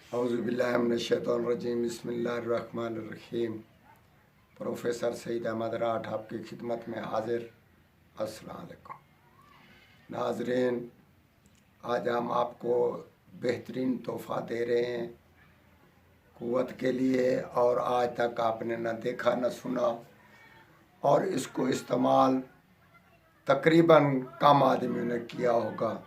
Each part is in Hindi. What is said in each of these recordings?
औज़ुबिल्लाहिमिनश्शैतानिर्रजीम बिस्मिल्लाहिर्रहमानिर्रहीम। प्रोफेसर सईद अहमद राठ आपकी खिदमत में हाजिर। अस्सलाम वालेकुम नाज़रीन, आज हम आपको बेहतरीन तोहफ़ा दे रहे हैं क़ुव्वत के लिए, और आज तक आपने न देखा न सुना, और इसको इस्तेमाल तकरीबन कम आदमियों ने किया होगा।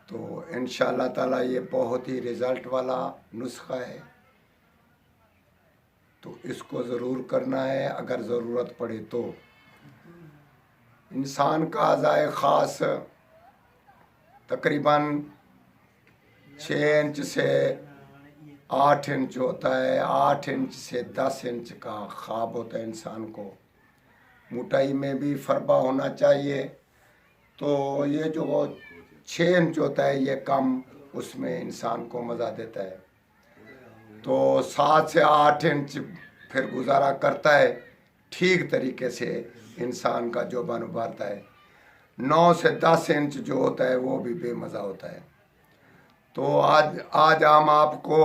तो इंशाअल्लाह ताला ये बहुत ही रिज़ल्ट वाला नुस्खा है, तो इसको ज़रूर करना है अगर ज़रूरत पड़े तो। इंसान का अज़ाए ख़ास तकरीबन 6 इंच से 8 इंच होता है। 8 इंच से 10 इंच का ख्वाब होता है इंसान को। मोटाई में भी फरबा होना चाहिए। तो ये जो 6 इंच होता है ये कम, उसमें इंसान को मज़ा देता है। तो 7 से 8 इंच फिर गुजारा करता है, ठीक तरीके से इंसान का जो बन उभारता है। 9 से 10 इंच जो होता है वो भी बेमज़ा होता है। तो आज हम आपको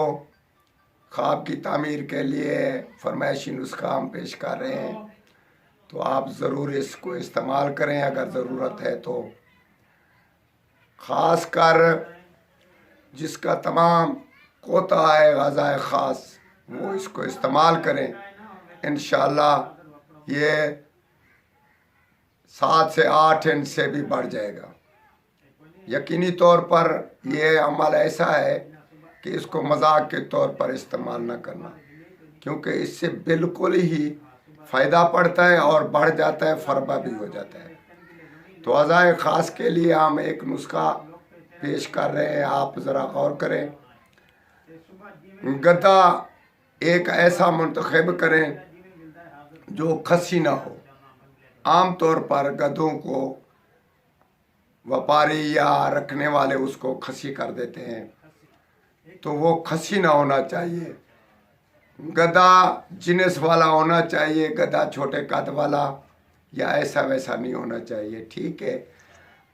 ख्वाब की तामीर के लिए फरमाइशी नुस्खा हम पेश कर रहे हैं। तो आप ज़रूर इसको इस्तेमाल करें अगर ज़रूरत है तो। ख़ास कर जिसका तमाम कोता है ग़ज़ाए ख़ास, वो इसको इस्तेमाल करें। इंशाअल्लाह ये 7 से 8 इंच से भी बढ़ जाएगा। यकीनी तौर पर ये अमल ऐसा है कि इसको मजाक के तौर पर इस्तेमाल न करना, क्योंकि इससे बिल्कुल ही फ़ायदा पड़ता है और बढ़ जाता है, फरबा भी हो जाता है। तो अज़ाए ख़ास के लिए हम एक नुस्खा पेश कर रहे हैं, आप ज़रा गौर करें। गदा एक ऐसा मुंतखब करें जो खसी ना हो। आम तौर पर गधों को व्यापारी या रखने वाले उसको खसी कर देते हैं, तो वो खसी ना होना चाहिए। गधा जिनस वाला होना चाहिए, गधा छोटे कद वाला या ऐसा वैसा नहीं होना चाहिए, ठीक है।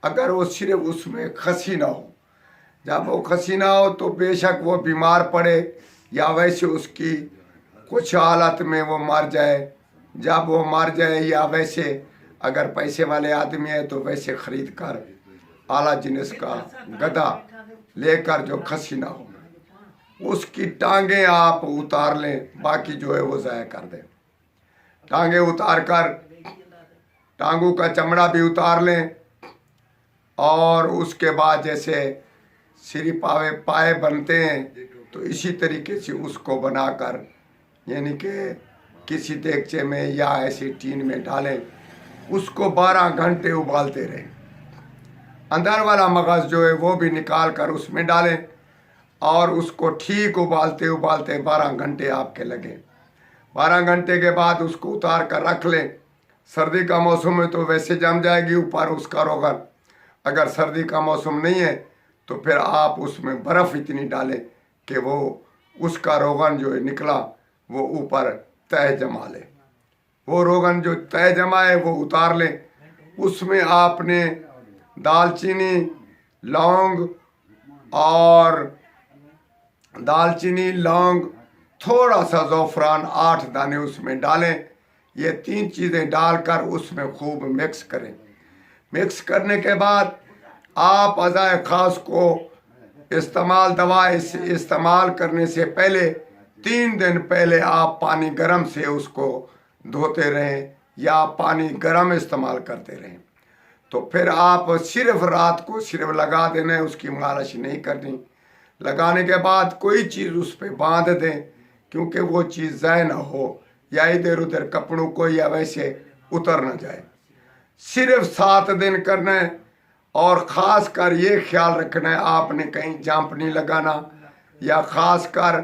अगर वो सिर्फ उसमें खसी ना हो, जब वो खसी ना हो तो बेशक वो बीमार पड़े या वैसे उसकी कुछ हालत में वो मर जाए। जब वो मर जाए या वैसे अगर पैसे वाले आदमी है तो वैसे ख़रीद कर आला जिनस का गधा लेकर जो खसी ना हो, उसकी टांगें आप उतार लें, बाकी जो है वो ज़ाया कर दें। टांगें उतार कर टांगों का चमड़ा भी उतार लें, और उसके बाद जैसे सिरी पावे पाए बनते हैं तो इसी तरीके से उसको बनाकर, यानी कि किसी देगचे में या ऐसी टीन में डालें, उसको 12 घंटे उबालते रहें। अंदर वाला मगज़ जो है वो भी निकाल कर उसमें डालें, और उसको ठीक उबालते उबालते 12 घंटे आपके लगे। 12 घंटे के बाद उसको उतार कर रख लें। सर्दी का मौसम है तो वैसे जम जाएगी ऊपर उसका रोगन। अगर सर्दी का मौसम नहीं है तो फिर आप उसमें बर्फ़ इतनी डालें कि वो उसका रोगन जो है निकला वो ऊपर तय जमा ले। वो रोगन जो तय जमा है वो उतार लें। उसमें आपने दालचीनी, लौंग लौंग, थोड़ा सा ज़फ़रान 8 दाने उसमें डालें। ये 3 चीज़ें डालकर उसमें खूब मिक्स करें। मिक्स करने के बाद आप अज़ाए ख़ास को दवा इस्तेमाल करने से पहले 3 दिन पहले आप पानी गर्म से उसको धोते रहें या पानी गर्म इस्तेमाल करते रहें। तो फिर आप सिर्फ रात को सिर्फ लगा देना है, उसकी मालिश नहीं करनी। लगाने के बाद कोई चीज़ उस पर बांध दें, क्योंकि वो चीज़ ज़ाय ना हो या इधर उधर कपड़ों को या वैसे उतर ना जाए। सिर्फ 7 दिन करना है, और ख़ास कर ये ख्याल रखना है आपने कहीं जंप नहीं लगाना, या ख़ास कर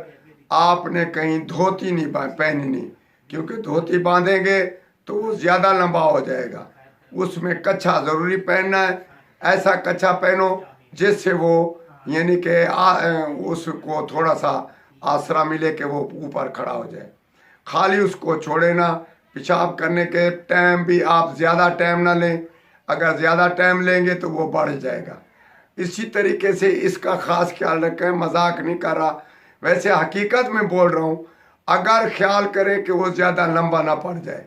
आपने कहीं धोती नहीं पहननी नहीं, क्योंकि धोती बांधेंगे तो वो ज़्यादा लंबा हो जाएगा। उसमें कच्छा ज़रूरी पहनना है। ऐसा कच्छा पहनो जिससे वो, यानी कि उसको थोड़ा सा आसरा मिले कि वो ऊपर खड़ा हो जाए। खाली उसको छोड़े ना। पेशाब करने के टाइम भी आप ज़्यादा टाइम ना लें, अगर ज़्यादा टाइम लेंगे तो वो बढ़ जाएगा। इसी तरीके से इसका ख़ास ख्याल रखें, मजाक नहीं कर रहा। वैसे हकीकत में बोल रहा हूँ, अगर ख्याल करें कि वो ज़्यादा लंबा ना पड़ जाए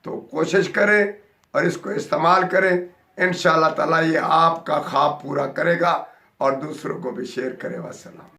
तो कोशिश करें और इसको इस्तेमाल करें। इंशाअल्लाह ताला ये आपका ख्वाब पूरा करेगा और दूसरों को भी शेयर करें। वस्सलाम।